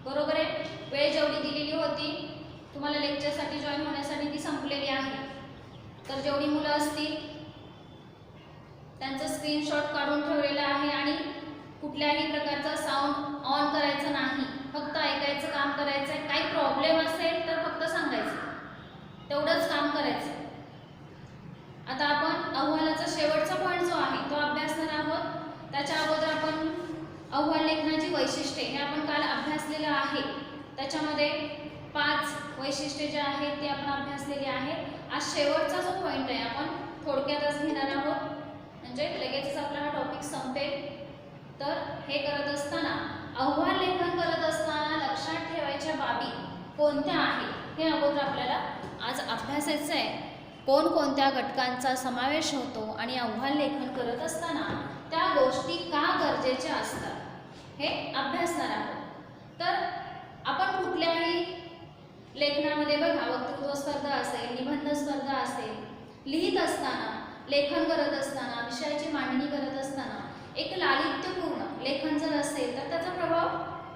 बरोबर आहे. वेळ जेवढी दिलेली होती तुम्हाला लेक्चरसाठी जॉईन होण्यासाठी ती संपलेली आहे. तर जेवढी मुलं असतील त्यांचं स्क्रीनशॉट काढून ठेवलेला आहे आणि कुठल्याही प्रकारचा साऊंड ऑन करायचं नाही, फक्त ऐकायचं काम करायचं आहे. काही प्रॉब्लेम असेल तर फक्त सांगायचं, तेवढंच काम करायचं. आता आपण अहवालाचा शेवटचा पॉईंट जो आहे तो अभ्यासणार आहोत. त्याच्या अगोदर आपण अहवाल लेखनाची वैशिष्ट्ये हे आपण काल अभ्यासलेलं आहे. त्याच्यामध्ये 5 वैशिष्ट्ये जे आहेत ते आपण अभ्यासलेली आहेत. आज शेवटचा जो पॉईंट आहे आपण थोडक्यातच घेणार आहोत, म्हणजे लगेचच आपला हा टॉपिक संपेल. तर हे करत असताना अहवाल लेखन करत असताना लक्षात ठेवायच्या बाबी कोणत्या आहेत हे अगोदर आपल्याला आज अभ्यासायचं आहे. कोणकोणत्या घटकांचा समावेश होतो आणि अहवाल लेखन करत असताना त्या गोष्टी का गरजेच्या असतात हे अभ्यासणार आहोत. तर आपण कुठल्याही लेखनामध्ये बघा, वक्तृत्व स्पर्धा असेल, निबंध स्पर्धा असेल, लिहित असताना, लेखन करत असताना, विषयाची मांडणी करत असताना एक लालित्यपूर्ण लेखन जर असेल तर त्याचा प्रभाव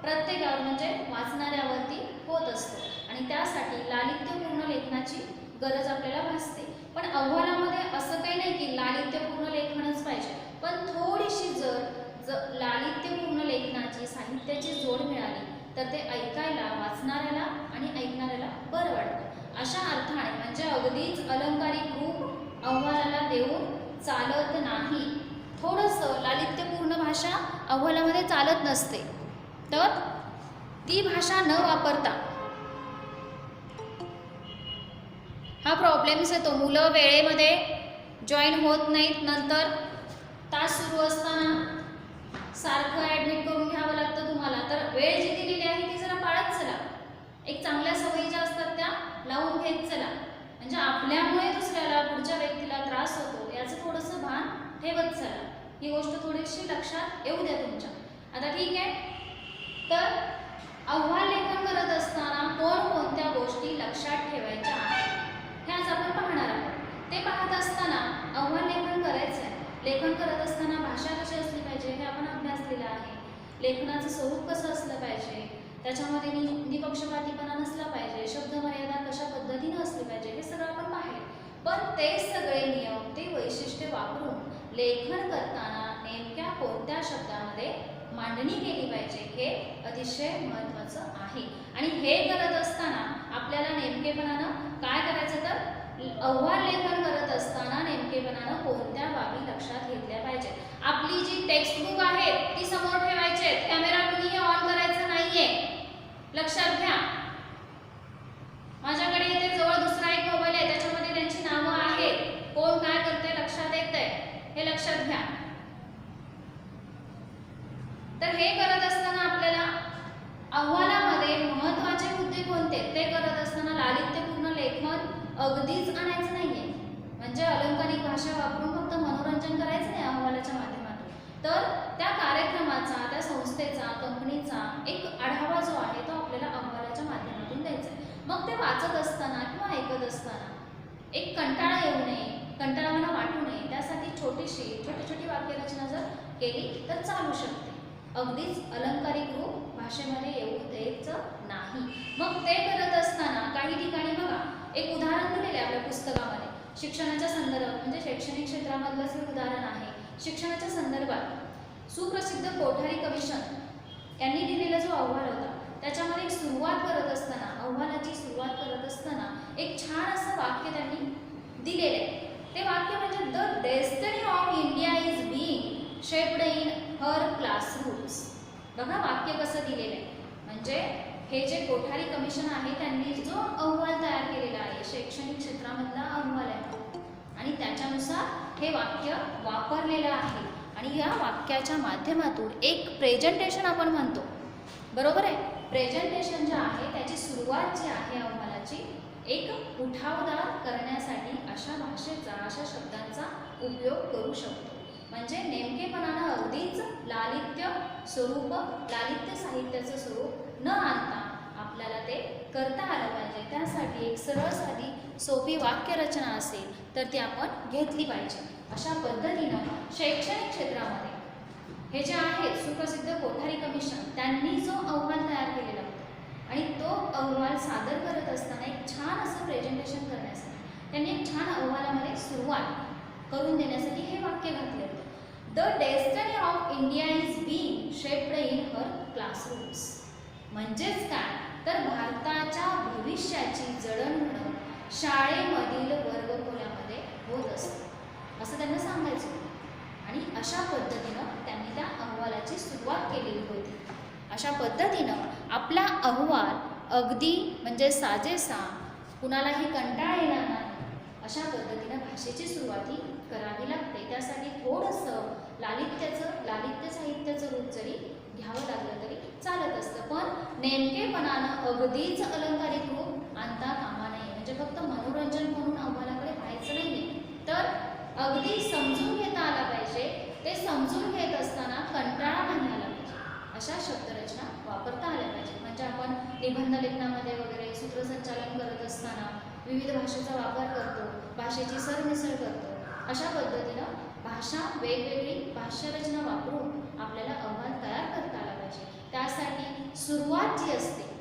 प्रत्येकावर म्हणजे वाचणाऱ्यावरती होत असतो आणि त्यासाठी लालित्यपूर्ण लेखनाची गरज आपल्याला भासते. पण अहवालामध्ये असं काही नाही की लालित्यपूर्ण लेखनच पाहिजे, पण थोडीशी जर लालित्यपूर्ण लेखनाची साहित्याची जोड मिळाली तर ते ऐकायला, वाचणाऱ्याला आणि ऐकणाऱ्याला बरं वाटतं. अशा अर्थाने म्हणजे अगदीच अलंकारिक रूप अहवालाला देऊन चालत नाही. थोडंसं लालित्यपूर्ण भाषा अहवालामध्ये चालत नसते, तर ती भाषा न वापरता हा प्रॉब्लेम्स येतो. मुलं वेळेमध्ये जॉईन होत नाहीत, नंतर तास सुरू असताना सारखं ॲडमिट करून घ्यावं लागतं तुम्हाला. तर वेळ जी दिलेली आहे ती जरा पाळत चला. एक चांगल्या सवयी ज्या असतात त्या लावून घेत चला, म्हणजे आपल्यामुळे दुसऱ्याला, पुढच्या व्यक्तीला त्रास होतो याचं थोडंसं भान ठेवत चला. ही गोष्ट थोडीशी लक्षात येऊ द्या तुमच्या. आता ठीक आहे, तर अहवाल लेखन करत असताना कोणकोणत्या गोष्टी लक्षात ठेवायच्या आहेत हे आज आपण पाहणार आहोत. ते पाहत असताना अहवाल लेखन करायचं आहे. लेखन करत असताना भाषा कशी असली पाहिजे हे आपण अभ्यासलेलं आहे. लेखनाचं स्वरूप कसं असलं पाहिजे, त्याच्यामध्ये निपक्षपातीपणा नसला पाहिजे, शब्द मर्यादा कशा पद्धतीनं असली पाहिजे हे सगळं आपण पाहिलं. पण ते सगळे नियम, ते वैशिष्ट्य वापरून लेखन करताना नेमक्या कोणत्या शब्दामध्ये मांडणी केली पाहिजे हे अतिशय महत्त्वाचं आहे. आणि हे करत असताना आपल्याला नेमकेपणानं काय करायचं, तर अहवाल लेखन करत असताना नेमकेपणानं कोणत्या बाबी लक्षात घेतल्या पाहिजेत. आपली जी टेक्स्टबुक आहे ती समोर ठेवायची आहे. कॅमेरा कुणीही ऑन करायचा नाहीये, लक्षात घ्या. माझ्याकडे इथे जवळ दुसरा एक मोबाईल आहे, त्याच्यामध्ये त्यांची नावं आहेत, कोण काय करते लक्षात येतंय हे लक्षात घ्या. तर हे करत असताना आपल्याला अहवालामध्ये महत्त्वाचे मुद्दे कोणते ते करत असताना लालित्यपूर्ण लेखन अगदीच आणायचं नाहीये, म्हणजे अलंकारिक भाषा वापरून फक्त मनोरंजन करायचं नाही अहवालाच्या माध्यमातून. तर त्या कार्यक्रमाचा, त्या संस्थेचा, कंपनीचा एक आढावा जो आहे तो आपल्याला अहवालाच्या माध्यमातून द्यायचा आहे. मग ते वाचत असताना किंवा ऐकत असताना एक कंटाळा येऊ नये, कंटाळावाना वाटू नये, त्यासाठी छोटी छोटी वाक्यरचना जर केली तर चालू शकते. अगदीच अलंकारिक रूप भाषेमध्ये येऊ द्यायचं नाही. मग ते करत असताना काही ठिकाणी बघा, एक उदाहरण दिलेलं आहे आपल्या पुस्तकामध्ये शिक्षणाच्या संदर्भात, म्हणजे शैक्षणिक क्षेत्रामधलंच हे उदाहरण आहे. शिक्षणाच्या संदर्भात सुप्रसिद्ध कोठारी कमिशन यांनी दिलेला जो अहवाल होता त्याच्यामध्ये एक सुरुवात करत असताना, अहवालाची सुरुवात करत असताना एक छान असं वाक्य त्यांनी दिलेलं आहे. ते वाक्य म्हणजे the destiny of India is being shaped in her classrooms. बघा वाक्य कसं दिलेलं आहे, म्हणजे हे जे कोठारी कमिशन आहे त्यांनी जो अहवाल तयार केलेला आहे शैक्षणिक क्षेत्रामधला अहवाल आहे आणि त्याच्यानुसार हे वाक्य वापरलेलं आहे. आणि या वाक्याच्या माध्यमातून एक प्रेझेंटेशन आपण म्हणतो, बरोबर आहे. प्रेझेंटेशन जे आहे त्याची सुरुवात जी आहे अहवालाची एक उठावदार करण्यासाठी अशा भाषेचा, अशा शब्दांचा उपयोग करू शकतो. म्हणजे नेमकेपणानं अगदीच लालित्य स्वरूप, लालित्य साहित्याचं स्वरूप न आणता आपल्याला ते करता आलं पाहिजे. त्यासाठी एक सरळ साधी सोपी वाक्यरचना असेल तर ती आपण घेतली पाहिजे. अशा पद्धतीनं शैक्षणिक क्षेत्रामध्ये हे जे आहेत सुप्रसिद्ध कोठारी कमिशन त्यांनी जो अहवाल तयार केलेला होता आणि तो अहवाल सादर करत असताना एक छान असं प्रेझेंटेशन करण्यासाठी त्यांनी एक छान अहवालामध्ये सुरुवात करून देण्यासाठी हे वाक्य घातले होते. The Destiny of India is being shaped in her classrooms. म्हणजेच काय तर भारताच्या भविष्याची जडणघडण शाळेमधील वर्गखोल्यामध्ये होत असते असं त्यांना सांगायचं होतं. आणि अशा पद्धतीनं त्यांनी त्या अहवालाची सुरुवात केलेली होती. अशा पद्धतीनं आपला अहवाल अगदी म्हणजे साजेसा, कुणालाही कंटाळा येणार नाही अशा पद्धतीनं भाषेची सुरुवाती करावी लागते. त्यासाठी थोडंसं लालित्य साहित्याचं रूप जरी घ्यावं लागलं तरी चालत असतं, पण नेमकेपणानं अगदीच अलंकारिक रूप आणता कामा नये. म्हणजे फक्त मनोरंजन म्हणून अहवालाकडे पाहायचं नाही, तर अगदी समजून घेता आला पाहिजे. ते समजून घेत असताना कंटाळा नाही आला पाहिजे अशा शब्दरचना वापरता आल्या पाहिजे. म्हणजे आपण निबंध लेखनामध्ये वगैरे सूत्रसंचालन करत असताना विविध भाषेचा वापर करतो, भाषेची सरमिसळ करतो. अशा पद्धतीनं भाषा वेगवेगळी भाष्यरचना वापरून आपल्याला अहवाल तयार करता आला पाहिजे. त्यासाठी सुरुवात जी असते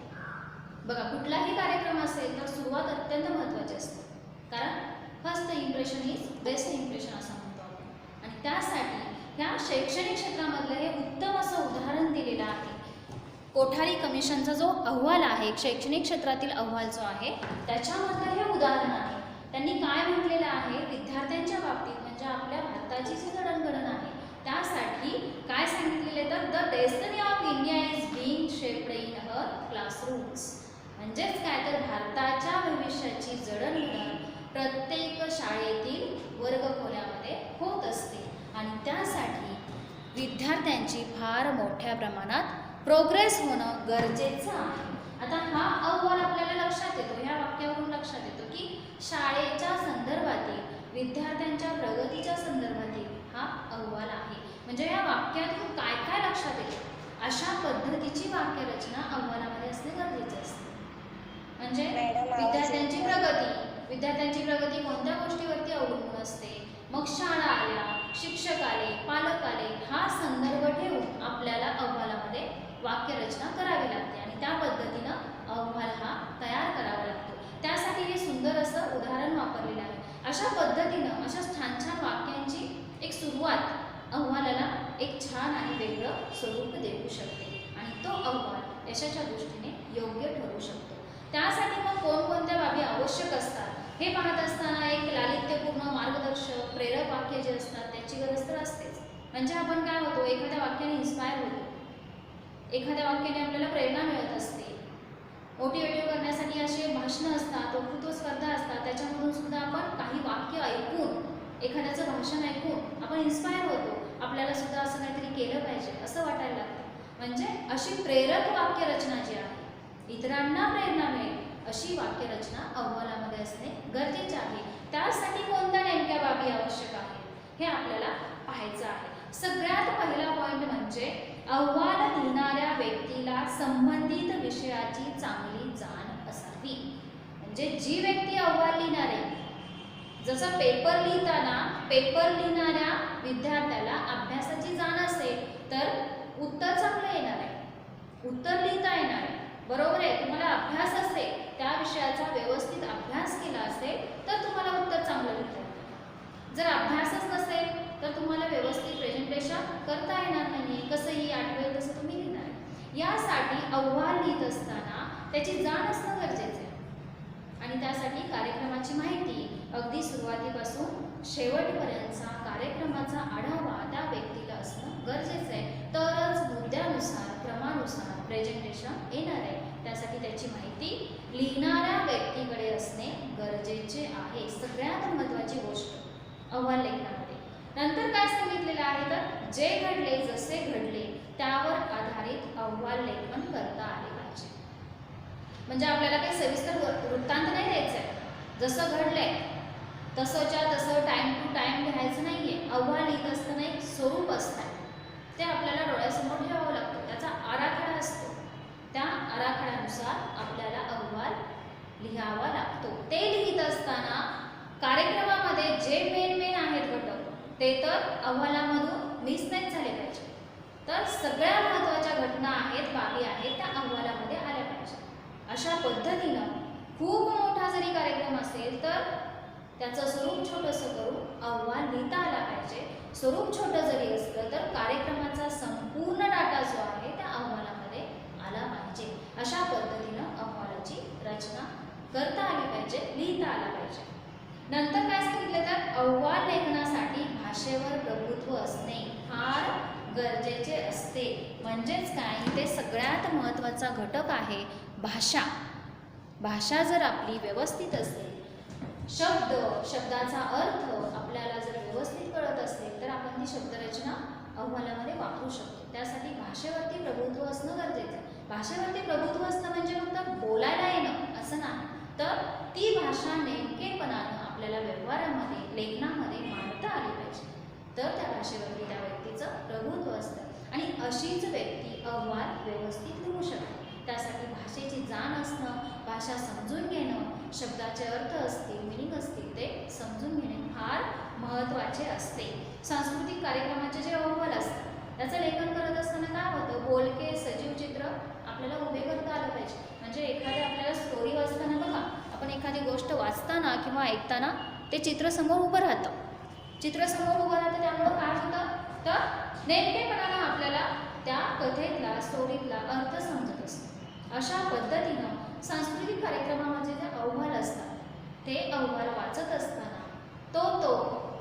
बघा, कुठलाही कार्यक्रम असेल तर सुरुवात अत्यंत महत्त्वाची असते. कारण first impression is best impression असं म्हणतो आपण. आणि त्यासाठी ह्या शैक्षणिक क्षेत्रामधलं हे उत्तम असं उदाहरण दिलेलं आहे. कोठारी कमिशनचा जो अहवाल आहे, शैक्षणिक क्षेत्रातील अहवाल जो आहे त्याच्यामधलं हे उदाहरण आहे. त्यांनी काय म्हटलेलं आहे, विद्यार्थ्यांच्या बाबतीत म्हणजे आपल्या भारताची जी जडणघडण आहे त्यासाठी काय सांगितलेले तर the Destiny of India is being shaped in her classrooms. म्हणजेच काय तर भारताच्या भविष्याची जडणघडण प्रत्येक शाळेतील वर्गखोल्यामध्ये होत असते आणि त्यासाठी विद्यार्थ्यांची फार मोठ्या प्रमाणात प्रोग्रेस होणं गरजेचं आहे. आता हा अहवाल आपल्याला लक्षात येतो, ह्या वाक्यावरून लक्षात येतो की शाळेच्या संदर्भातील विद्यार्थ्यांच्या प्रगतीच्या संदर्भातील हा अहवाल आहे. म्हणजे या वाक्यातून काय काय लक्षात येते अशा पद्धतीची वाक्यरचना अहवालामध्ये असणे गरजेचे असते. म्हणजे विद्यार्थ्यांची प्रगती कोणत्या गोष्टीवरती अवलंबून असते, मग शाळा आल्या, शिक्षक आले, पालक आले, हा संदर्भ ठेवून आपल्याला अहवालामध्ये वाक्यरचना करावी लागते आणि त्या पद्धतीनं अहवाल हा तयार करावा लागतो. त्यासाठी हे सुंदर असं उदाहरण वापरलेलं आहे. अशा पद्धतीनं अशा छान छान वाक्यांची एक सुरुवात अहवालाला एक छान आणि वेगळं स्वरूप देऊ शकते आणि तो अहवाल यशाच्या दृष्टीने योग्य ठरू शकतो. त्यासाठी मग कोणकोणत्या बाबी आवश्यक असतात हे पाहत असताना एक लालित्यपूर्ण मार्गदर्शक प्रेरक वाक्य जे असतात त्याची गरज तर असतेच. म्हणजे आपण काय होतो, एखाद्या वाक्याने इन्स्पायर होतो, एखाद्या वाक्याने आपल्याला प्रेरणा मिळत असते. मोटिवेटिव्ह करण्यासाठी असे भाषणं असतात, वक्तृत्व स्पर्धा असतात, त्याच्यामधून सुद्धा आपण काही वाक्य ऐकून, एखाद्याचं भाषण ऐकून आपण इन्स्पायर होतो. आपल्याला सुद्धा असं काहीतरी केलं पाहिजे असं वाटायला लागतं. म्हणजे अशी प्रेरक वाक्यरचना जी आहे, इतरांना प्रेरणा मिळेल अशी वाक्यरचना अहवालामध्ये असणे गरजेचे आहे. त्यासाठी कोणत्या नेमक्या बाबी आवश्यक आहेत हे आपल्याला पाहायचं आहे. सगळ्यात पहिला पॉईंट म्हणजे अहवाल लिहिणाऱ्या व्यक्तीला संबंधित विषयाची चांगली जाण असावी. म्हणजे जी व्यक्ती अहवाल लिहिणार आहे, जसं पेपर लिहिणाऱ्या विद्यार्थ्याला अभ्यासाची जाण असेल तर उत्तर चांगलं येणार आहे, उत्तर लिहिता येणार आहे. बरोबर आहे, तुम्हाला अभ्यास असेल, त्या विषयाचा व्यवस्थित अभ्यास केला असेल तर तुम्हाला उत्तर चांगलं लिहिता येईल. जर अभ्यासच नसेल तर तुम्हाला व्यवस्थित प्रेझेंटेशन करता येणार नाही, कसंही आठवेल तसं तुम्ही लिहिणार. यासाठी अहवाल लिहित असताना त्याची जाण असणं गरजेचं आहे आणि त्यासाठी कार्यक्रमाची माहिती अगदी सुरुवातीपासून शेवटपर्यंतचा कार्यक्रमाचा आढावा त्या व्यक्तीला असणं गरजेचं आहे. तरच मुद्द्यानुसार क्रमानुसार प्रेझेंटेशन येणार आहे. त्यासाठी त्याची माहिती लिहिणाऱ्या व्यक्तीकडे असणे गरजेचे आहे. सगळ्यात महत्त्वाची गोष्ट अहवाल लेखनामध्ये. नंतर काय सांगितलेलं आहे तर जे घडले, जसे घडले त्यावर आधारित अहवाल लेखन करता आले पाहिजे. म्हणजे आपल्याला काही सविस्तर वृत्तांत नाही द्यायचं आहे, जसं घडलंय तसंच्या तसं टाईम टू टाईम लिहायचं नाही आहे. अहवाल लिहित असताना एक स्वरूप असतं, ते आपल्याला डोळ्यासमोर ठेवावं लागतं. त्याचा आराखडा असतो, त्या आराखड्यानुसार आपल्याला अहवाल लिहावा लागतो. ते लिहित असताना कार्यक्रमामध्ये जे मेन आहेत घटक ते तर अहवालामधून मिस नाही झाले पाहिजे. तर सगळ्या महत्त्वाच्या घटना आहेत, बाबी आहेत त्या अहवालामध्ये आल्या पाहिजे. अशा पद्धतीनं खूप मोठा जरी कार्यक्रम असेल तर त्याचं स्वरूप छोटंसं करून अहवाल लिहिता आला पाहिजे. स्वरूप छोटं जरी असलं तर कार्यक्रमाचा संपूर्ण डाटा जो आहे त्या अहवालामध्ये आला पाहिजे. अशा पद्धतीनं अहवालाची रचना करता आली पाहिजे, लिहिता आला पाहिजे. नंतर काय सांगितलं तर अहवाल लेखनासाठी भाषेवर प्रभुत्व असणे फार गरजेचे असते. म्हणजेच काय, ते सगळ्यात महत्त्वाचा घटक आहे भाषा. भाषा जर आपली व्यवस्थित असेल, शब्दाचा अर्थ आपल्याला जर व्यवस्थित कळत असेल तर आपण ती शब्दरचना अहवालामध्ये वापरू शकतो. त्यासाठी भाषेवरती प्रभुत्व असणं गरजेचं आहे. भाषेवरती प्रभुत्व असणं म्हणजे फक्त बोलायला येणं असं नाही, तर ती भाषा नेमकेपणानं आपल्याला व्यवहारामध्ये, लेखनामध्ये मांडता आली पाहिजे. तर त्या भाषेवरती त्या व्यक्तीचं प्रभुत्व असतं आणि अशीच व्यक्ती अहवाल व्यवस्थित लिहू शकते. त्यासाठी भाषेची जाण असणं, भाषा समजून घेणं, शब्दाचे अर्थ असतील, मिनिंग असतील ते समजून घेणे फार महत्त्वाचे असते. सांस्कृतिक कार्यक्रमाचे जे अहवाल असतात त्याचं लेखन करत असताना काय होतं, बोलके सजीव चित्र आपल्याला उभे करता आलं पाहिजे. म्हणजे एखाद्या आपल्याला स्टोरी वाचताना बघा, आपण एखादी गोष्ट वाचताना किंवा ऐकताना ते चित्र समोर उभं राहतं. चित्र समोर उभं राहतं त्यामुळं काय होतं तर नेमकेपणानं आपल्याला त्या कथेतला, स्टोरीतला अर्थ समजत असतो. अशा पद्धतीनं सांस्कृतिक कार्यक्रमामध्ये जे अहवाल असतात ते अहवाल वाचत असताना तो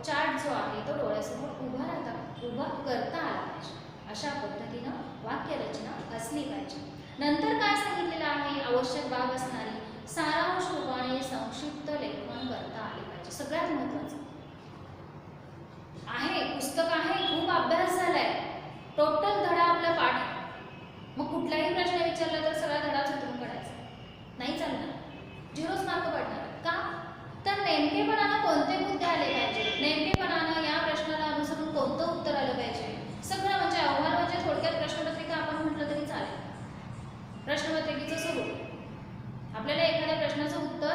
चार्ट जो आहे तो डोळ्यासमोर उभा करता आला पाहिजे. अशा पद्धतीनं वाक्यरचना असली पाहिजे. नंतर काय सांगितलेलं आहे, आवश्यक बाब असणारी सारांश रूपाने संक्षिप्त लेखन करता आले पाहिजे. सगळ्यात महत्त्वाचं आहे, पुस्तक आहे, खूप अभ्यास झालाय, टोटल धडा आपला पाठ आहे. मग कुठलाही प्रश्न विचारला तर सगळा धडाच उतरून काढायचा नाही चालणार, 0 मार्क पडणार. का तर नेमकेपणानं कोणते मुद्दे आले पाहिजे, नेमकेपणानं या प्रश्नाला अनुसरून कोणतं उत्तर आलं पाहिजे. सगळं म्हणजे अहवाल म्हणजे थोडक्यात प्रश्नपत्रिका आपण म्हटलं तरी चालेल. प्रश्नपत्रिकेचं स्वरूप आपल्याला एखाद्या प्रश्नाचं उत्तर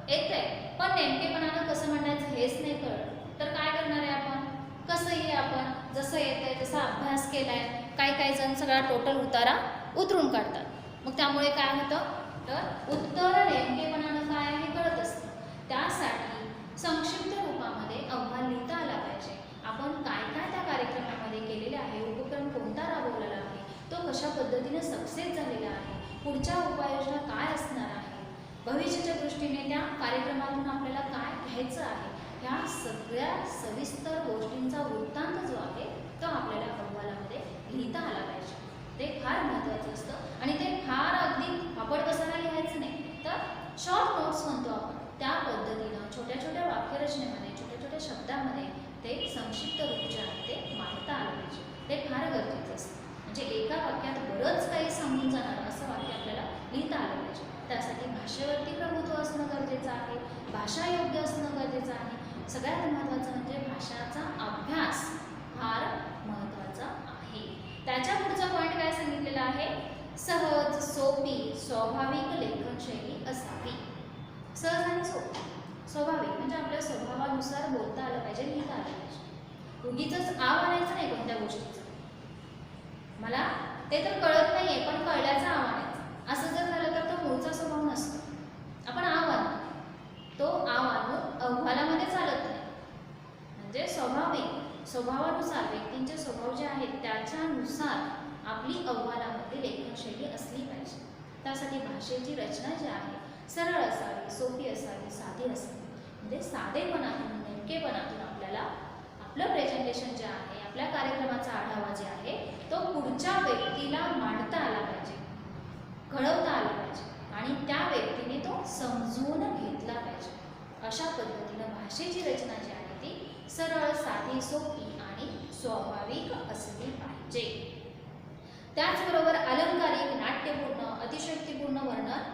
येतंय पण नेमकेपणानं कसं म्हणायचं हेच नाही कळलं तर काय करणार आहे आपण, कसंही आपण जसं येतंय तसा अभ्यास केलाय. काही जण सगळा टोटल उतारा उतरून काढतात. मग त्यामुळे काय होतं तर उत्तर नेमकेपणानं काय आहे कळत असतं. त्यासाठी संक्षिप्त रूपामध्ये अहवाल लिहिता आला पाहिजे. आपण काय त्या कार्यक्रमामध्ये केलेले आहे, उपक्रम कोणता राबवलेला आहे, तो कशा पद्धतीने सक्सेस झालेला आहे, पुढच्या उपाययोजना काय असणार आहे, भविष्याच्या दृष्टीने त्या कार्यक्रमातून आपल्याला काय घ्यायचं आहे, ह्या सगळ्या सविस्तर गोष्टींचा वृत्तांत जो आहे तो आपल्याला अहवालामध्ये लिहिता आला पाहिजे. ते फार महत्त्वाचं असतं आणि ते फार अगदी फापड कसाला लिहायचं नाही, तर शॉर्ट नोट्स म्हणतो आपण त्या पद्धतीनं छोट्या छोट्या वाक्यरचनेमध्ये, छोट्या छोट्या शब्दामध्ये ते संक्षिप्त रूप जे आहे ते मांडता आलं पाहिजे. ते फार गरजेचं असतं. म्हणजे एका वाक्यात बरंच काही सांगून जाणारं असं वाक्य आपल्याला लिहिता आलं पाहिजे. त्यासाठी भाषेवरती प्रभुत्व असणं गरजेचं आहे, भाषा योग्य असणं गरजेचं आहे. सगळ्यात महत्त्वाचं म्हणजे भाषाचा अभ्यास फार महत्त्वाचा आहे. त्याच्या पुढचा पॉईंट काय सांगितलेला आहे, सहज, सोपी, स्वाभाविक लेखनशैली असावी. सहज आणि सोपी, स्वाभाविक म्हणजे आपल्या स्वभावानुसार बोलता आलं पाहिजे, लिहिता आलं पाहिजे. उगीचच आव आणायचं नाही कोणत्या गोष्टीचं, मला ते तर कळत नाहीये पण कळल्याचा आव आणायचा असं जर झालं तर तो मूळचा स्वभाव नसतो. आपण आव आणतो, तो आव आणून अहवालामध्ये चालत नाही. म्हणजे स्वभावानुसार व्यक्तींचे स्वभाव जे आहेत त्याच्यानुसार आपली अहवालामध्ये लेखनशैली असली पाहिजे. त्यासाठी भाषेची रचना जी आहे सरळ असावी, सोपी असावी, साधी असावी. म्हणजे साधेपणातून, नेमकेपणातून आपल्याला आपलं प्रेझेंटेशन जे आहे, आपल्या कार्यक्रमाचा आढावा जे आहे तो पुढच्या व्यक्तीला मांडता आला पाहिजे, कळवता आला पाहिजे आणि त्या व्यक्तीने तो समजून घेतला पाहिजे. अशा पद्धतीनं भाषेची रचना जी आहे ती सरळ, साधी, सोपी आणि स्वाभाविक असली पाहिजे. त्याचबरोबर अलंकारिक, नाट्यपूर्ण, अतिशयोक्तीपूर्ण वर्णन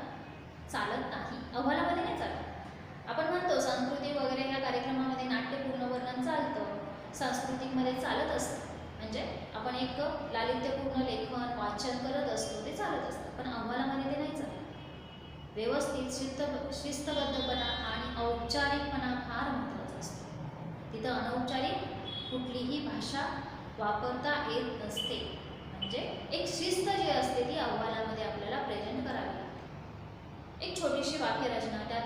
चालत नाही, अहवालामध्ये नाही चालत. आपण म्हणतो सांस्कृतिक वगैरे ह्या कार्यक्रमामध्ये नाट्यपूर्ण वर्णन चालतं, सांस्कृतिकमध्ये चालत असतं. म्हणजे आपण एक लालित्यपूर्ण लेखन, वाचन करत असतो ते चालत असतं, पण अहवालामध्ये ते नाही चालत. व्यवस्थित शिस्तबद्धपणा आणि औपचारिकपणा फार महत्त्वाचा असतो. तिथं अनौपचारिक कुठलीही भाषा वापरता येत नसते. म्हणजे एक शिस्त जी असते ती अहवालामध्ये आपल्याला प्रेझेंट करावी लागते.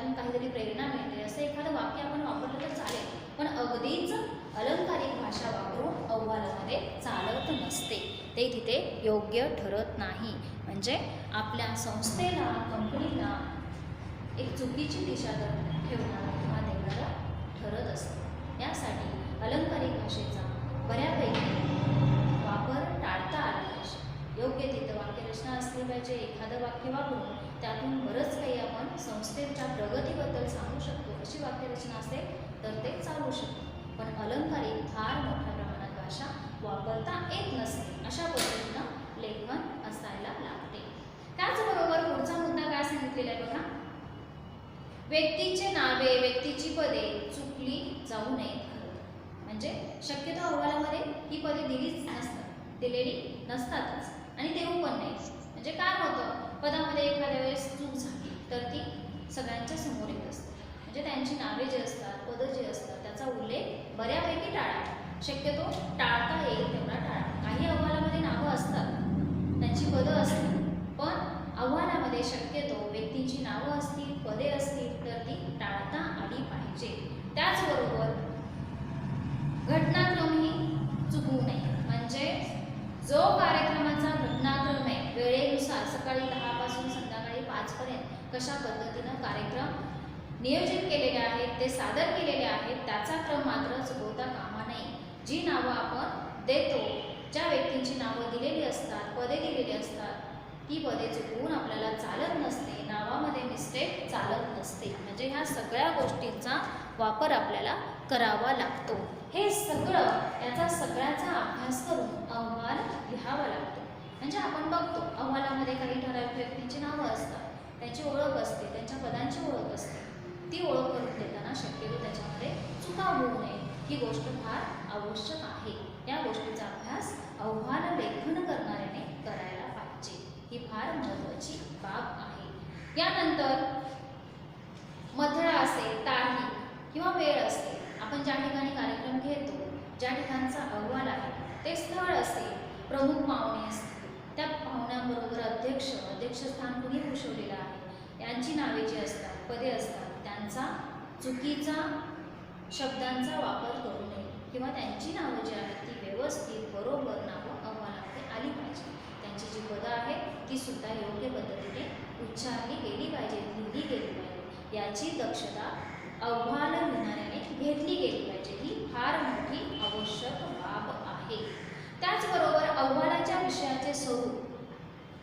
त्यातून काहीतरी प्रेरणा मिळते असं एखादं वाक्य आपण वापरलं तर चालेल, पण अगदीच अलंकारिक भाषा वापरून अहवालामध्ये चालत नसते, ते तिथे योग्य ठरत नाही. म्हणजे आपल्या संस्थेला, कंपनीला एक चुकीची दिशा ठेवणारा किंवा देणारा ठरत असतं. यासाठी अलंकारिक भाषेचा बऱ्यापैकी वापर टाळता आला पाहिजे. योग्य तिथं वाक्यरचना असली पाहिजे. एखादं वाक्य वापरून त्यातून बरंच काही आपण संस्थेच्या प्रगतीबद्दल सांगू शकतो अशी वाक्यरचना असेल तर ते चालू शकतो. पण अलंकारिक फार मोठ्या प्रमाणात भाषा वापरता येत नसते, अशा पद्धतीनं लेखन असायला लागते. त्याचबरोबर पुढचा मुद्दा काय सांगितलेला आहे बघा, व्यक्तीचे नावे, व्यक्तीची पदे चुकली जाऊ नयेत. म्हणजे शक्यतो अहवालामध्ये ही पदे दिलेली नसतातच आणि देऊ पण नाही. म्हणजे काय होतं, पदामध्ये एखाद्या वेळेस चूक झाली तर ती सगळ्यांच्या समोर येत असते. म्हणजे त्यांची नावे जी असतात, पदं जी असतात त्याचा उल्लेख बऱ्यापैकी टाळा. शक्यतो टाळता येईल तेवढा टाळा. काही अहवालामध्ये नावं असतात, त्यांची पदं असतात, पण अहवालामध्ये शक्यतो व्यक्तींची नावं असतील, पदे असतील तर ती टाळता आली पाहिजे. त्याचबरोबर घटनाक्रमही चुकवू नये. म्हणजे जो कार्यक्रमाचा घटनाक्रम आहे, वेळेनुसार सकाळी 10 पासून संध्याकाळी 5 पर्यंत कशा पद्धतीनं कार्यक्रम नियोजित केलेले आहेत, ते सादर केलेले आहेत, त्याचा क्रम मात्र चुकवता कामा नये. जी नावं आपण देतो, ज्या व्यक्तींची नावं दिलेली असतात, पदे दिलेली असतात, ती पदे चुकवून आपल्याला चालत नसते. नावामध्ये मिस्टेक चालत नसते. म्हणजे ह्या सगळ्या गोष्टींचा वापर आपल्याला करावा लागतो. हे सगळं, याचा सगळ्याचा अभ्यास करून अहवाल लिहावा लागतो. म्हणजे आपण बघतो अहवालामध्ये काही ठराविक व्यक्तींची नावं असतात, त्याची ओळख असते, त्यांच्या पदांची ओळख असते. ती ओळख करून देताना शक्यतो त्याच्यामध्ये चुका होऊ नये ही गोष्ट फार आवश्यक आहे. या गोष्टीचा अभ्यास अहवाल लेखन करणाऱ्याने करायला पाहिजे. ही फार महत्त्वाची बाब आहे. यानंतर मथळा असेल, तारीख किंवा वेळ असते, आपण ज्या ठिकाणी कार्यक्रम घेतो, ज्या ठिकाणचा अहवाल आहे ते स्थळ असेल, प्रमुख पाहुणे असतील, त्या पाहुण्यांबरोबर अध्यक्षस्थान कुणी भूषवलेलं आहे, यांची नावे जी असतात, पदे असतात, त्यांचा चुकीचा शब्दांचा वापर करू नये किंवा त्यांची नावं जी आहेत ती व्यवस्थित बरोबर नावं अहवालामध्ये आली पाहिजे. त्यांची जी पदं आहेत ती सुद्धा योग्य पद्धतीने उच्चारली गेली पाहिजे, लिहिली गेली पाहिजे. याची दक्षता अहवाल लिहिणाऱ्याने घेतली गेली पाहिजे. ही फार मोठी आवश्यक बाब आहे. त्याचबरोबर अहवालाच्या विषयाचे स्वरूप,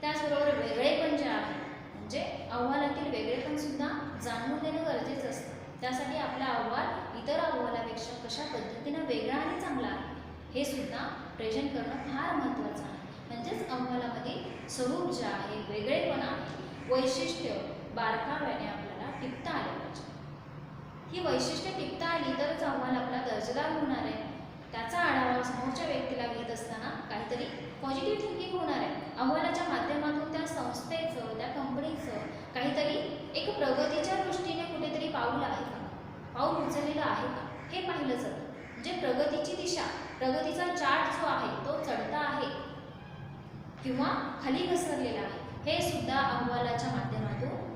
त्याचबरोबर वेगळेपण जे आहे, म्हणजे अहवालातील वेगळेपण सुद्धा जाणून घेणं गरजेचं असतं. त्यासाठी आपला अहवाल इतर अहवालापेक्षा कशा पद्धतीनं वेगळा आणि चांगला आहे हे सुद्धा प्रेझेंट करणं फार महत्त्वाचं आहे. म्हणजेच अहवालामध्ये स्वरूप जे आहे, वेगळेपण आहे, वैशिष्ट्य बारकाव्याने आपल्याला टिपता आले पाहिजे. ही वैशिष्ट्य टिपता आली तरच अहवाल आपला दर्जेदार होणार आहे. त्याचा आढावा समोरच्या व्यक्तीला घेत असताना काहीतरी पॉझिटिव्ह थिंकिंग होणार आहे. अहवालाच्या माध्यमातून त्या संस्थेचं, त्या कंपनीचं काहीतरी एक प्रगतीच्या दृष्टीने कुठेतरी पाऊल आहे का, पाऊल उचललेलं आहे का हे पाहिलं जातं. म्हणजे प्रगतीची दिशा, प्रगतीचा चार्ट जो आहे तो चढता आहे किंवा खाली घसरलेला आहे हे सुद्धा अहवालाच्या माध्यमातून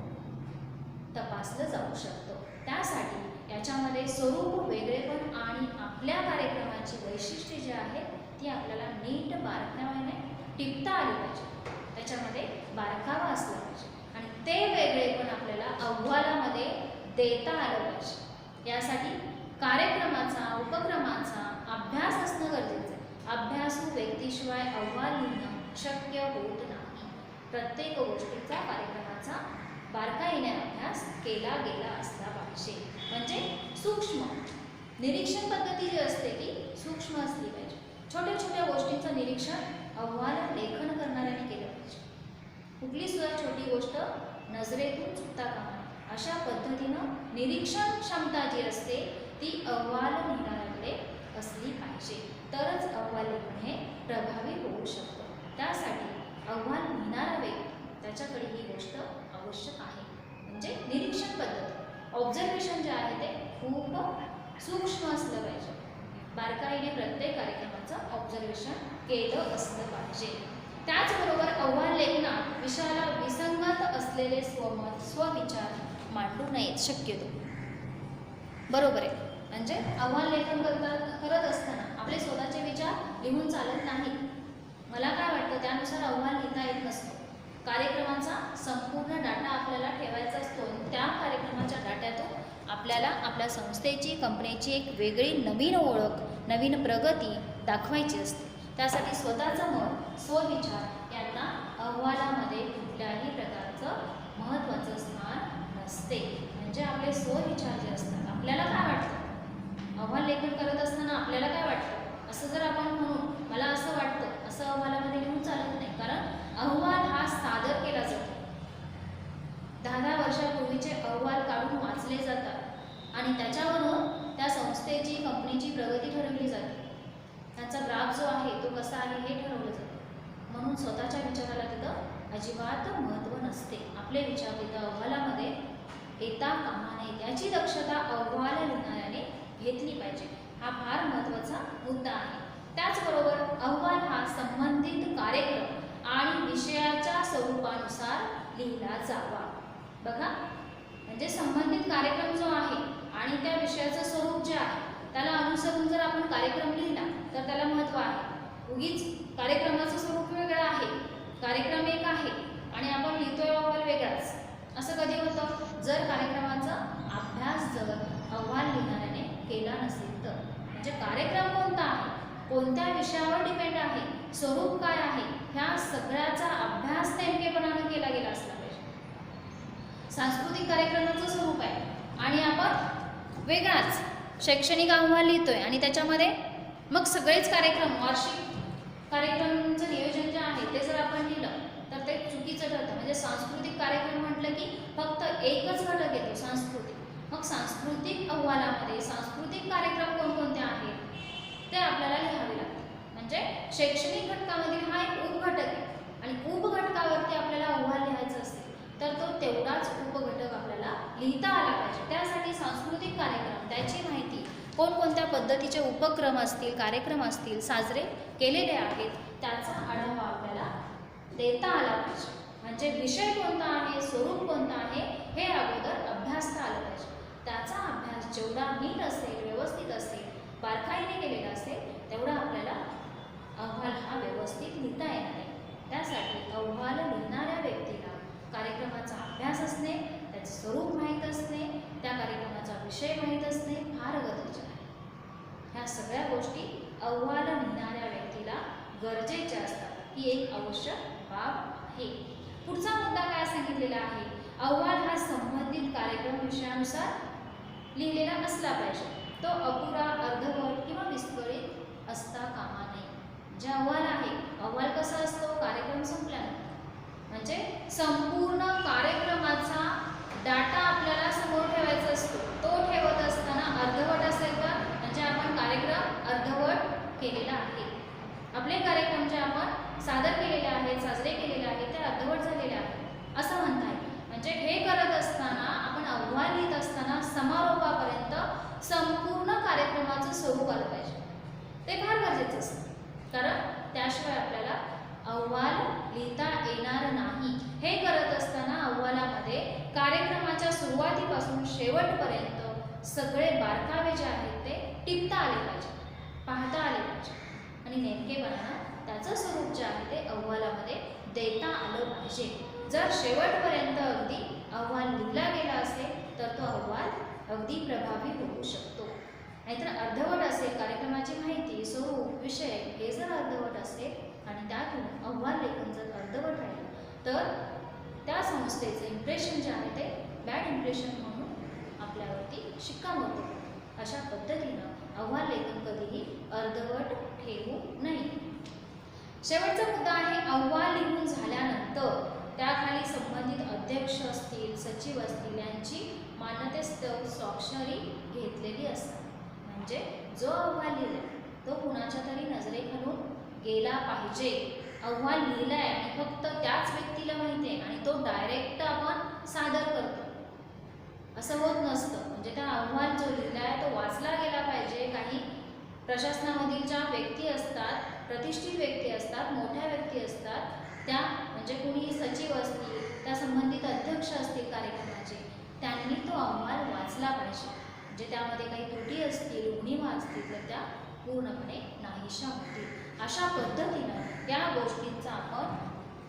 तपासलं जाऊ शकतं. त्यासाठी याच्यामध्ये स्वरूप, वेगळेपण आणि आपल्या कार्यक्रमाची वैशिष्ट्ये जी आहेत ती आपल्याला नीट बारकाव्याने टिपता आली पाहिजे. त्याच्यामध्ये बारकावा असला पाहिजे आणि ते वेगळेपण आपल्याला अहवालामध्ये देता आलं पाहिजे. यासाठी कार्यक्रमाचा, उपक्रमाचा अभ्यास असणं गरजेचं आहे. अभ्यासू व्यक्तीशिवाय अहवाल लिहिणं शक्य होत नाही. प्रत्येक गोष्टीचा, कार्यक्रमाचा बारकाईने अभ्यास केला गेला असला पाहिजे. म्हणजे सूक्ष्म निरीक्षण पद्धती जी असते ती सूक्ष्म असली पाहिजे. छोट्या छोट्या गोष्टींचं निरीक्षण अहवाल लेखन करणाऱ्याने केलं पाहिजे. कुठली सुद्धा छोटी गोष्ट नजरेतून चुकता कामा नये. अशा पद्धतीनं निरीक्षण क्षमता जी असते ती अहवाल लिहिणाऱ्याकडे असली पाहिजे. तरच अहवाल लेखन हे प्रभावी होऊ शकतं. त्यासाठी अहवाल लिहिणारा व्यक्ती त्याच्याकडे ही गोष्ट आवश्यक आहे. म्हणजे निरीक्षण पद्धत, ऑब्झर्वेशन जे आहे ते खूप सूक्ष्म असलं पाहिजे. बारकाईने प्रत्येक कार्यक्रमाचं ऑब्झर्वेशन केलं असलं पाहिजे. त्याचबरोबर अहवाल लेखनात विषयाला विसंगत असलेले स्वमत, स्वविचार मांडू नयेत शक्यतो. बरोबर आहे. म्हणजे अहवाल लेखन करत असताना आपले स्वतःचे विचार लिहून चालत नाही. मला काय वाटतं त्यानुसार अहवाल लिहिता येत नसतो. कार्यक्रमाचा संपूर्ण डाटा आपल्याला ठेवायचा असतो. त्या कार्यक्रमाच्या डाट्यातून आपल्याला आपल्या संस्थेची, कंपनीची एक वेगळी नवीन ओळख, नवीन प्रगती दाखवायची असते. त्यासाठी स्वतःचं मत, स्वविचार यांना अहवालामध्ये कुठल्याही प्रकारचं महत्त्वाचं स्थान नसते. म्हणजे आपले स्वविचार जे असतात, आपल्याला काय वाटतं, अहवाल लेखन करत असताना आपल्याला काय वाटतं असं जर आपण म्हणू, मला असं वाटतं, असं अहवालामध्ये लिहून चालत नाही. कारण अहवाल हा सादर केला जातो. 10-10 वर्षापूर्वीचे अहवाल काढून वाचले जातात आणि त्याच्यावरून त्या संस्थेची, कंपनीची प्रगती ठरवली जाते. त्याचा ग्राफ जो आहे तो कसा आहे हे ठरवलं जातं. म्हणून स्वतःच्या विचाराला तिथं अजिबात महत्त्व नसते. आपले विचार तिथं अहवालामध्ये येता कामा नये, याची दक्षता अहवाल लिहिणाऱ्याने घेतली पाहिजे. हा फार महत्त्वाचा मुद्दा आहे. त्याचबरोबर अहवाल हा संबंधित कार्यक्रम आणि विषयाच्या स्वरूपानुसार लिहिला जावा. बघा, म्हणजे संबंधित कार्यक्रम जो आहे आणि त्या विषयाचं स्वरूप जे आहे त्याला अनुसरून जर आपण कार्यक्रम लिहिला तर त्याला महत्त्व आहे. उगीच कार्यक्रमाचं स्वरूप वेगळं आहे, कार्यक्रम एक आहे आणि आपण लिहितोय अहवाल वेगळाच, असं कधी होतं? जर कार्यक्रमाचा अभ्यास जर अहवाल लिहिणाऱ्याने केला नसेल तर. म्हणजे कार्यक्रम कोणता आहे, कोणत्या विषयावर डिपेंड आहे, स्वरूप काय आहे, ह्या सगळ्याचा अभ्यास नेमकेपणाने केला गेला असला पाहिजे. सांस्कृतिक कार्यक्रमाचं स्वरूप आहे आणि आपण वेगळाच शैक्षणिक अहवाल लिहितोय आणि त्याच्यामध्ये मग सगळेच कार्यक्रम, वार्षिक कार्यक्रमांचं नियोजन जे आहे ते जर आपण लिहिलं तर ते चुकीचं ठरतं. म्हणजे सांस्कृतिक कार्यक्रम म्हटलं की फक्त एकच घटक येतो, सांस्कृतिक. मग सांस्कृतिक अहवालामध्ये सांस्कृतिक कार्यक्रम कोणकोणते आहेत ते आपल्याला लिहावे लागतात. म्हणजे शैक्षणिक घटकामधील हा एक उपघटक आहे आणि उपघटकावरती आपल्याला अहवाल लिहायचा असेल तर तो तेवढाच उपघटक आपल्याला लिहिता आला पाहिजे. त्यासाठी सांस्कृतिक कार्यक्रम, त्याची माहिती, कोणकोणत्या पद्धतीचे उपक्रम असतील, कार्यक्रम असतील, साजरे केलेले आहेत, त्याचा आढावा आपल्याला देता आला पाहिजे. म्हणजे विषय कोणता आहे, स्वरूप कोणतं आहे हे अगोदर अभ्यासता आलं पाहिजे. त्याचा अभ्यास जेवढा नीट असेल, व्यवस्थित असेल, बारकाईने केलेला असेल तेवढा आपल्याला अहवाल हा व्यवस्थित लिहिता येणार आहे. त्यासाठी अहवाल लिहिणाऱ्या व्यक्तीला कार्यक्रमाचा अभ्यास असणे, त्याचे स्वरूप माहीत असणे, त्या कार्यक्रमाचा विषय माहीत असणे फार गरजेचे आहे. ह्या सगळ्या गोष्टी अहवाल लिहिणाऱ्या व्यक्तीला गरजेच्या असतात. ही एक आवश्यक बाब आहे. पुढचा मुद्दा काय सांगितलेला आहे, अहवाल हा संबंधित कार्यक्रम विषयानुसार लिहिलेला असला पाहिजे. तो अपुरा, अर्धवट किंवा विस्कळीत असता कामा नये. जे अहवाल आहे, अहवाल कसा असतो, कार्यक्रम संपल्यानंतर म्हणजे संपूर्ण कार्यक्रमाचा डाटा आपल्याला समोर ठेवायचा असतो. तो ठेवत असताना अर्धवट असेल तर म्हणजे आपण कार्यक्रम अर्धवट केलेला आहे. आपले कार्यक्रम जे आपण सादर केलेले आहेत, साजरे केलेले आहेत ते अर्धवट झालेले आहेत असं म्हणता येईल. म्हणजे हे करत असताना आपण अहवाल लिहित असताना समारोपापर्यंत संपूर्ण कार्यक्रमाचं स्वरूप आलं पाहिजे. ते फार गरजेचं असतं. कारण त्याशिवाय आपल्याला अहवाल लिहिता येणार नाही. हे करत असताना अहवालामध्ये कार्यक्रमाच्या सुरुवातीपासून शेवटपर्यंत सगळे बारकावे जे आहेत ते टिपता आले पाहिजे, पाहता आले पाहिजे आणि नेमकेपणानं त्याचं स्वरूप जे आहे ते अहवालामध्ये देता आलं पाहिजे. जर शेवटपर्यंत अगदी अहवाल लिहिला गेला असेल तर तो अहवाल अगदी प्रभावी होऊ शकतो. नाहीतर अर्धवट असेल, कार्यक्रमाची माहिती, स्वरूप, विषय हे जर अर्धवट असेल आणि त्यातून अहवाल लेखन जर अर्धवट राहिलं तर त्या संस्थेचं इम्प्रेशन जे आहे ते बॅड इम्प्रेशन म्हणून आपल्यावरती शिक्कामोर्तब. अशा पद्धतीनं अहवाल लेखन कधीही अर्धवट ठेवू नये. शेवटचा मुद्दा आहे, अहवाल लिहून झाल्यानंतर त्याखाली संबंधित अध्यक्ष असतील, सचिव असतील यांची मान्यतेस्तव स्वाक्षरी घेतलेली असतात. म्हणजे जो अहवाल लिहिला तो कुणाच्या तरी नजरेखालून गेला पाहिजे. अहवाल लिहिलाय आणि फक्त त्याच व्यक्तीला माहिती आहे आणि तो डायरेक्ट आपण सादर करतो असं होत नसतं. म्हणजे त्या अहवाल जो लिहिलाय तो वाचला गेला पाहिजे. काही प्रशासनामधील ज्या व्यक्ती असतात, प्रतिष्ठित व्यक्ती असतात, मोठ्या व्यक्ती असतात, त्या म्हणजे कुणी सचिव असतील, त्या संबंधित अध्यक्ष असतील कार्यक्रमाचे, त्यांनी तो अहवाल वाचला पाहिजे. म्हणजे त्यामध्ये काही त्रुटी असतील, उणिवा असतील तर त्या पूर्णपणे नाहीशा होतील. अशा पद्धतीनं या गोष्टींचा आपण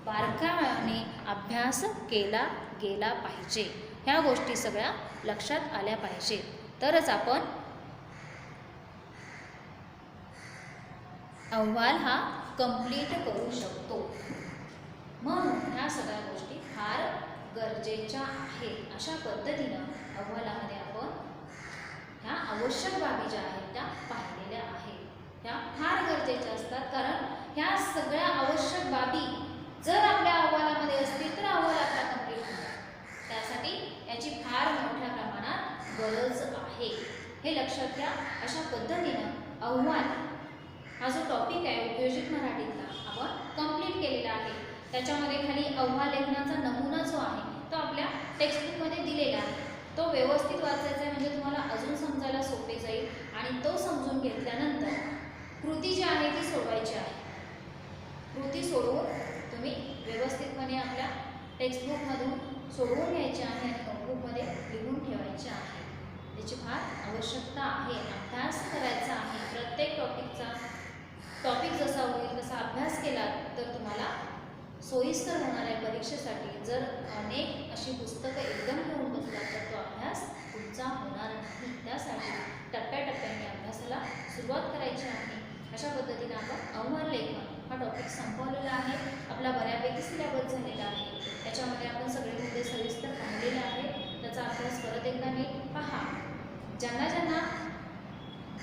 बारकाव्याने अभ्यास केला गेला पाहिजे. ह्या गोष्टी सगळ्या लक्षात आल्या पाहिजेत, तरच आपण अहवाल हा कंप्लीट करू शकतो. म्हणून ह्या सगळ्या गोष्टी फार गरजेच्या आहेत. अशा पद्धतीनं अहवालामध्ये आपण ह्या आवश्यक बाबी ज्या आहेत त्या पाहिलेल्या आहेत. ह्या फार गरजेच्या असतात, कारण ह्या सगळ्या आवश्यक बाबी जर आपल्या अहवालामध्ये असतील तर अहवाल आपला कंप्लीट होणार. त्यासाठी याची फार मोठ्या प्रमाणात गरज आहे, हे लक्षात घ्या. अशा पद्धतीनं अहवाल हा जो टॉपिक आहे उपयोजित मराठीतला आपण कंप्लीट केलेला आहे. त्याच्यामध्ये खाली अहवाल लेखनाचा नमुना जो आहे तो आपल्या टेक्स्टबुकमध्ये दिलेला आहे. तो व्यवस्थित वाचायचा आहे, म्हणजे तुम्हाला अजून समजायला सोपे जाईल. आणि तो समजून घेतल्यानंतर कृती जी आहे ती सोडवायची आहे. कृती सोडवून तुम्ही व्यवस्थितपणे आपल्या टेक्स्टबुकमधून सोडवून घ्यायची आहे आणि नोटबुकमध्ये लिहून ठेवायची आहे. त्याची फार आवश्यकता आहे. अभ्यास करायचा आहे. प्रत्येक टॉपिक जसा होईल तसा अभ्यास केला तर तुम्हाला सोयीस्कर होणार आहे परीक्षेसाठी. जर अनेक अशी पुस्तकं एकदम घेऊन बसला तर तो अभ्यास तुमचा होणार नाही. त्यासाठी टप्प्याटप्प्याने अभ्यासाला सुरुवात करायची आहे. अशा पद्धतीने आपण अहवाल लेखन हा टॉपिक संपवलेला आहे. आपला बऱ्यापैकी सिलेबस झालेला आहे. त्याच्यामध्ये आपण सगळे मुद्दे सविस्तर पाहिलेले आहेत. त्याचा अभ्यास परत एकदा नीट पहा. ज्यांना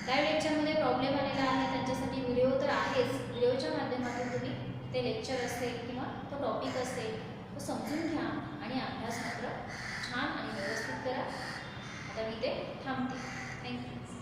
लाईव्ह लेक्चरमध्ये प्रॉब्लेम आलेला आहे त्यांच्यासाठी व्हिडिओ तर आहेच. व्हिडिओच्या माध्यमातून तुम्ही ते लेक्चर असेल किंवा तो टॉपिक असेल तो समजून घ्या आणि अभ्यास मात्र छान आणि व्यवस्थित करा. आता मी ते थांबते. थँक्यू.